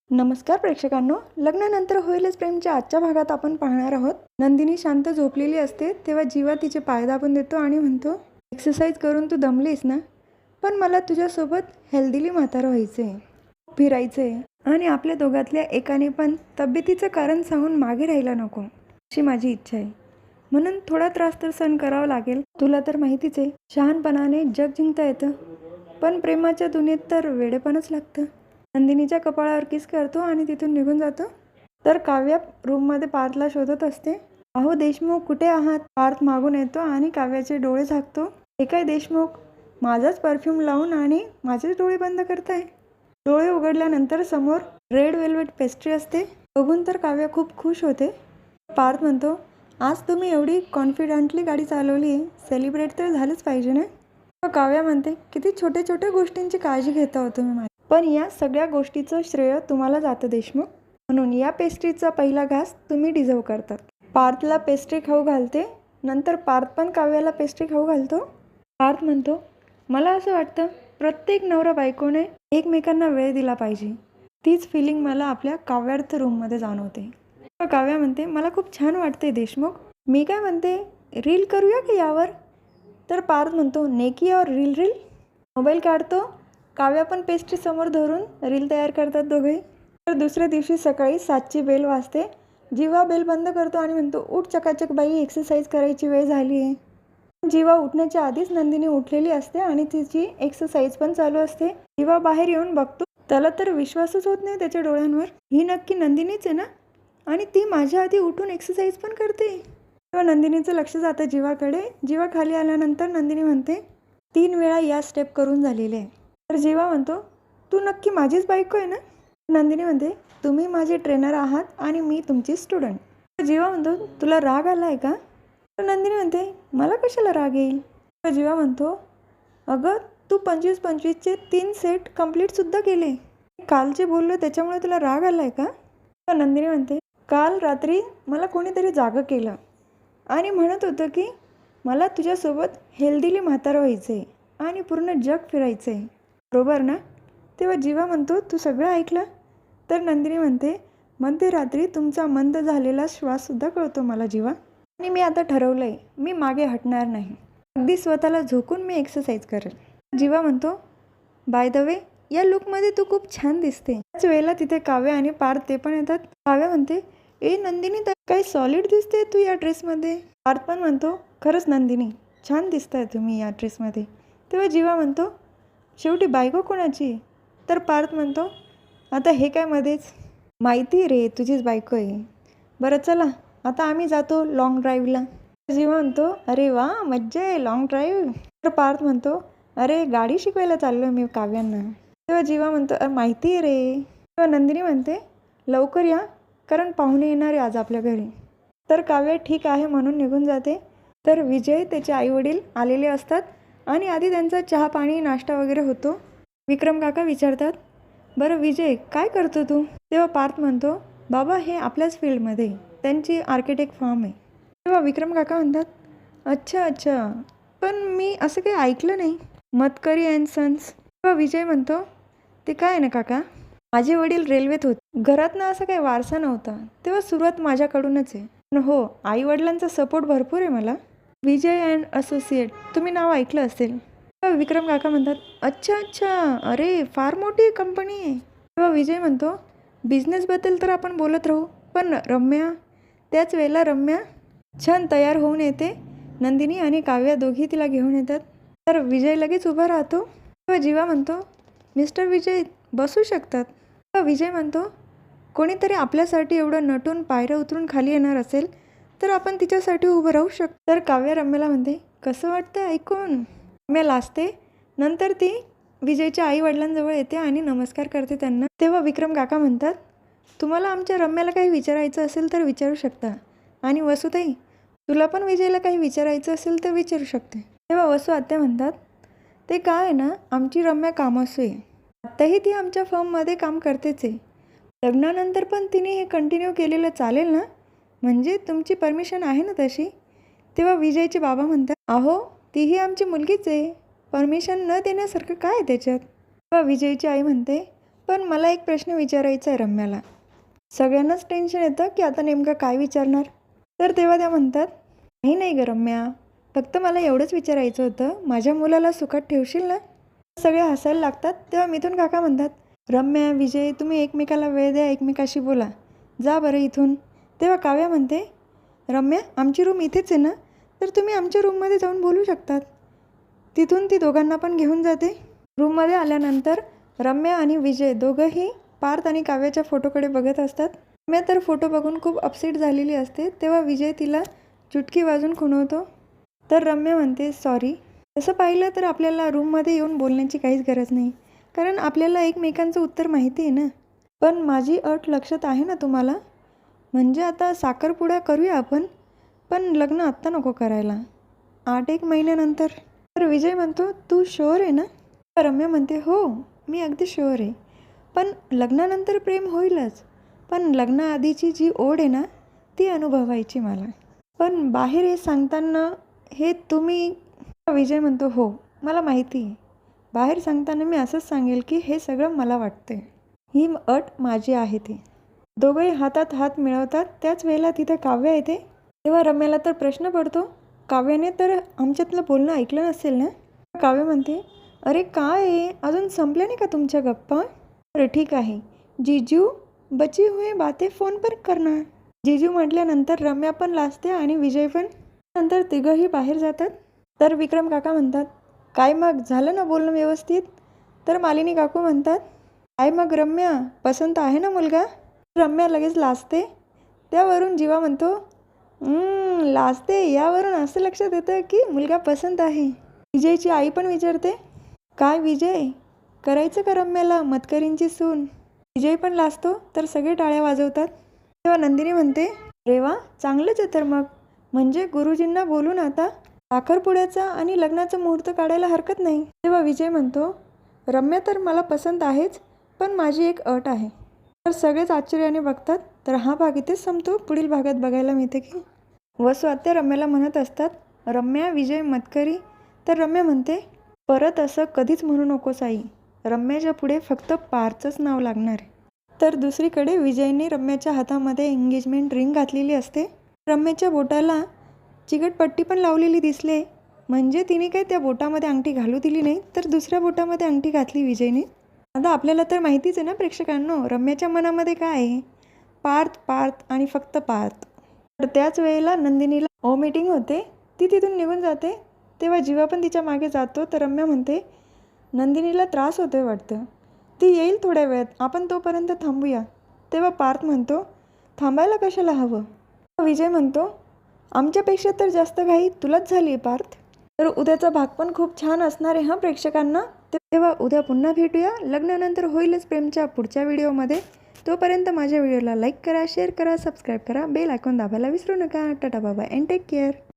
नमस्कार प्रेक्षकांनो, लग्नानंतर होईलच प्रेमच्या आजच्या भागात आपण पाहणार आहोत. नंदिनी शांत झोपलेली असते तेव्हा जीवा तिचे पाय दाबून देतो आणि म्हणतो, एक्सरसाइज करून तू दमलीस ना, पण मला तुझ्यासोबत हेल्दीली म्हातारं व्हायचंय, फिरायचंय आणि आपल्या दोघातल्या एकाने पण तब्येतीचं कारण सांगून मागे राहायला नको, अशी माझी इच्छा आहे. म्हणून थोडा त्रास तर सहन करावा लागेल. तुला तर माहितीच आहे, शहाणपणाने जग जिंकता येतं, पण प्रेमाच्या दुनियेत तर वेडेपणच लागतं. नंदिनीच्या कपाळावर किस करतो आणि तिथून निघून जातो. तर काव्या रूममध्ये पार्थला शोधत असते. अहो देशमुख, कुठे आहात? पार्थ मागून येतो आणि काव्याचे डोळे झाकतो. हे काय देशमुख, माझाच परफ्यूम लावून आणि माझेच डोळे बंद करताय? डोळे उघडल्यानंतर समोर रेड वेल्वेट पेस्ट्री असते. बघून तर काव्या खूप खुश होते. पार्थ म्हणतो, आज तुम्ही एवढी कॉन्फिडंटली गाडी चालवली, सेलिब्रेट तर झालंच पाहिजे ना. काव्या म्हणते, किती छोट्या छोट्या गोष्टींची काळजी घेता हो तुम्ही. पण या सगळ्या गोष्टीचं श्रेय तुम्हाला जातं देशमुख, म्हणून या पेस्ट्रीचा पहिला घास तुम्ही डिझर्व करतात. पार्थला पेस्ट्री खाऊ घालते. नंतर पार्थ पण काव्याला पेस्ट्री खाऊ घालतो. पार्थ म्हणतो, मला असं वाटतं प्रत्येक नवरा बायकोने एकमेकांना वेळ दिला पाहिजे. तीच फिलिंग मला आपल्या काव्यार्थ रूममध्ये जाणवते. काव्या म्हणते, मला खूप छान वाटते देशमुख. मी काय म्हणते, रील करूया की यावर? तर पार्थ म्हणतो, नेकी और रील. मोबाईल काढतो. काव्या पण पेस्ट्री समोर धरून रील तयार करतात दोघे. तर दुसऱ्या दिवशी सकाळी 7ची बेल वाजते. जीवा बेल बंद करतो आणि म्हणतो, उठ चकाचक बाई, एक्सरसाइज करायची वेळ झाली आहे. जीवा उठण्याच्या आधीच नंदिनी उठलेली असते आणि तिची एक्सरसाइज पण चालू असते. जीवा बाहेर येऊन बघतो. त्याला तर विश्वासच होत नाही त्याच्या डोळ्यांवर. ही नक्की नंदिनीच आहे ना, आणि ती माझ्या आधी उठून एक्सरसाइज पण करते. तेव्हा नंदिनीचं लक्ष जातं जीवाकडे. जीवा खाली आल्यानंतर नंदिनी म्हणते, 3 वेळा या स्टेप करून झालेले आहे. तर जीवा म्हणतो, तू नक्की माझीच बायको आहे ना? नंदिनी म्हणते, तुम्ही माझे ट्रेनर आहात आणि मी तुमची स्टुडंट. तर जीवा म्हणतो, तुला राग आला आहे का? तर नंदिनी म्हणते, मला कशाला राग येईल? तर जीवा म्हणतो, अगं तू 25-25चे 3 सेट कंप्लीटसुद्धा केले. काल जे बोललो त्याच्यामुळे तुला राग आला आहे का? तर नंदिनी म्हणते, काल रात्री मला कोणीतरी जागं केलं आणि म्हणत होतं की मला तुझ्यासोबत हेल्दीली म्हातारं व्हायचं आहे आणि पूर्ण जग फिरायचं आहे, बरोबर ना? तेव्हा जीवा म्हणतो, तू सगळं ऐकलं? तर नंदिनी म्हणते, मध्यरात्री तुमचा मंद झालेला श्वाससुद्धा कळतो मला जीवा, आणि मी आता ठरवलं आहे, मी मागे हटणार नाही. अगदी स्वतःला झोकून मी एक्सरसाइज करेल. जीवा म्हणतो, बाय द वे, या लुकमध्ये तू खूप छान दिसते. त्याच वेळेला तिथे काव्या आणि पार्थ ते पण येतात. काव्या म्हणते, ए नंदिनी, काही सॉलिड दिसते तू या ड्रेसमध्ये. पार्थ पण म्हणतो, खरंच नंदिनी, छान दिसताय तुम्ही या ड्रेसमध्ये. तेव्हा जीवा म्हणतो, शेवटी बायको कोणाची? तर पार्थ म्हणतो, आता हे काय मध्येच, माहिती रे तुझीच बायको आहे. बरं चला, आता आम्ही जातो लॉंग ड्राईव्हला. जीवा म्हणतो, अरे वा, मज्जा आहे लॉंग ड्राईव्ह. तर पार्थ म्हणतो, अरे गाडी शिकवायला चाललो मी काव्यांना. तेव्हा जीवा म्हणतो, माहिती आहे रे. तेव्हा नंदिनी म्हणते, लवकर या, कारण पाहुणे येणार आहे आज आपल्या घरी. तर काव्या ठीक आहे म्हणून निघून जाते. तर विजय, त्याचे आईवडील आलेले असतात आणि आधी त्यांचा चहा पाणी नाश्ता वगैरे होतो. विक्रम काका विचारतात, बरं विजय, काय करतो तू? तेव्हा पार्थ म्हणतो, बाबा हे आपल्याच फील्डमध्ये, त्यांची आर्किटेक्ट फर्म आहे. तेव्हा विक्रम काका म्हणतात, अच्छा, पण मी असं काही ऐकलं नाही, मतकरी अँड सन्स. तेव्हा विजय म्हणतो, ते काय आहे ना काका, माझे वडील रेल्वेत होते, घरातनं असं काही वारसा नव्हता, तेव्हा सुरुवात माझ्याकडूनच आहे. पण हो, आई वडिलांचा सपोर्ट भरपूर आहे मला. विजय अँड असोसिएट, तुम्ही नाव ऐकलं असेल. विक्रम काका म्हणतात, अच्छा, अरे फार मोठी कंपनी आहे. तेव्हा विजय म्हणतो, बिझनेसबद्दल तर आपण बोलत राहू, पण रम्या? त्याच वेळेला रम्या छान तयार होऊन येते. नंदिनी आणि काव्या दोघी तिला घेऊन येतात. तर विजय लगेच उभा राहतो. तेव्हा जीवा म्हणतो, मिस्टर विजय बसू शकतात. तेव्हा विजय म्हणतो, कोणीतरी आपल्यासाठी एवढं नटून पायऱ्या उतरून खाली येणार असेल तर आपण तिच्यासाठी उभं राहू शकतो. तर काव्या रम्याला म्हणते, कसं वाटतं ऐकून? रम्या लाजते. नंतर ती विजयच्या आई वडिलांजवळ येते आणि नमस्कार करते त्यांना. तेव्हा विक्रम काका म्हणतात, तुम्हाला आमच्या रम्याला काही विचारायचं असेल तर विचारू शकता, आणि वसुताई, तुला पण विजयला काही विचारायचं असेल तर विचारू शकते. तेव्हा वसू आत्या म्हणतात, ते काय आहे ना, आमची रम्या कामासू आहे, आत्ताही ती आमच्या फर्ममध्ये काम करतेच आहे, लग्नानंतर पण तिने हे कंटिन्यू केलेलं चालेल ना, म्हणजे तुमची परमिशन आहे ना तशी? तेव्हा विजयचे बाबा म्हणतात, अहो तीही आमची मुलगीच आहे, परमिशन न देण्यासारखं काय आहे त्याच्यात? तेव्हा विजयची आई म्हणते, पण मला एक प्रश्न विचारायचा आहे रम्याला. सगळ्यांनाच टेन्शन येतं की आता नेमकं काय विचारणार. तर तेव्हा त्या म्हणतात, काही नाही गं रम्या, फक्त मला एवढंच विचारायचं होतं, माझ्या मुलाला सुखात ठेवशील ना. सगळे हसायला लागतात. तेव्हा मिथुन काका म्हणतात, रम्या, विजय, तुम्ही एकमेकाला वेळ द्या, एकमेकाशी बोला, जा बरं इथून. तेव्हा काव्या म्हणते, रम्या, आमची रूम इथेच आहे ना, तर तुम्ही आमच्या रूममध्ये जाऊन बोलू शकतात. तिथून ती दोघांना पण घेऊन जाते. रूममध्ये आल्यानंतर रम्या आणि विजय दोघंही पार्थ आणि काव्याच्या फोटोकडे बघत असतात. रम्या तर फोटो बघून खूप अपसेट झालेली असते. तेव्हा विजय तिला चुटकी वाजून खुणवतो. तर रम्या म्हणते, सॉरी. तसं पाहिलं तर आपल्याला रूममध्ये येऊन बोलण्याची काहीच गरज नाही, कारण आपल्याला एकमेकांचं उत्तर माहिती आहे ना. पण माझी अट लक्षात आहे ना तुम्हाला, म्हणजे आता साखरपुडा करूया आपण, पण लग्न आत्ता नको करायला, 8-1 महिन्यानंतर. तर विजय म्हणतो, तू शुअर आहे ना. रम्या म्हणते, हो, मी अगदी शुअर आहे. पण लग्नानंतर प्रेम होईलच, पण लग्नाआधीची जी ओढ आहे ना, ती अनुभवायची मला. पण बाहेर हे सांगताना हे तुम्ही. विजय म्हणतो, हो, मला माहिती आहे. बाहेर सांगताना मी असंच सांगेल की हे सगळं मला वाटतं आहे, ही अट माझी आहे ती. दोघंही हातात हात मिळवतात. त्याच वेळेला तिथे काव्य येते. तेव्हा रम्याला तर प्रश्न पडतो, काव्याने तर आमच्यातलं बोलणं ऐकलं नसेल ना. काव्य म्हणते, अरे काय आहे, अजून संपल्या नाही का तुमच्या गप्पा. अरे ठीक आहे, जीजू बची हुए बातें फोन पर करणार. जीजू म्हटल्यानंतर रम्या पण लाजते आणि विजय पण. नंतर तिघंही बाहेर जातात. तर विक्रम काका म्हणतात, काय मग झालं ना बोलणं व्यवस्थित. तर मालिनी काकू म्हणतात, काय मग रम्या, पसंत आहे ना मुलगा. रम्या लगेच लाजते. त्यावरून जीवा म्हणतो, लाजते यावरून असं लक्षात येतं की मुलगा पसंत आहे. विजयची आई पण विचारते, काय विजय, करायचं का रम्याला मतकरींची सून. विजय पण लाजतो. तर सगळे टाळ्या वाजवतात. तेव्हा नंदिनी म्हणते, अरे वा, चांगलंच आहे तर मग, म्हणजे गुरुजींना बोलून आता साखरपुड्याचा आणि लग्नाचा मुहूर्त काढायला हरकत नाही. तेव्हा विजय म्हणतो, रम्या तर मला पसंत आहेच, पण माझी एक अट आहे. तर सगळेच आश्चर्याने बघतात. तर हा भाग इथेच संपतो. पुढील भागात बघायला मिळते की वसू आत्या रम्याला म्हणत असतात, रम्या, विजय मतकरी. तर रम्या म्हणते, परत असं कधीच म्हणू नकोस आई, रम्याच्या पुढे फक्त पार्थचंच नाव लागणार आहे. तर दुसरीकडे विजयने रम्याच्या हातामध्ये एंगेजमेंट रिंग घातलेली असते. रम्याच्या बोटाला चिकटपट्टी पण लावलेली दिसले, म्हणजे तिने काही त्या बोटामध्ये अंगठी घालू दिली नाही, तर दुसऱ्या बोटामध्ये अंगठी घातली विजयने. आता आपल्याला तर माहितीच आहे ना प्रेक्षकांनो, रम्याच्या मनामध्ये काय आहे, पार्थ, पार्थ आणि फक्त पार्थ. तर त्याच वेळेला नंदिनीला मीटिंग होते. ती तिथून निघून जाते. तेव्हा जीवा पण तिच्या मागे जातो. तर रम्या म्हणते, नंदिनीला त्रास होतोय वाटतं, ती येईल थोड्या वेळात, आपण तोपर्यंत थांबूया. तेव्हा पार्थ म्हणतो, थांबायला कशाला हवं. विजय म्हणतो, आमच्यापेक्षा तर जास्त घाई तुलाच झाली आहे पार्थ. तर उद्याचा भाग पण खूप छान असणार आहे हां प्रेक्षकांना. तेव्हा उद्या पुन्हा भेटूया लग्नानंतर होईलच प्रेमच्या पुढच्या व्हिडिओमध्ये. तोपर्यंत माझ्या व्हिडिओला लाईक करा, शेअर करा, सबस्क्राईब करा, बेल आयकॉन दाबायला विसरू नका. Tata bye bye and take care.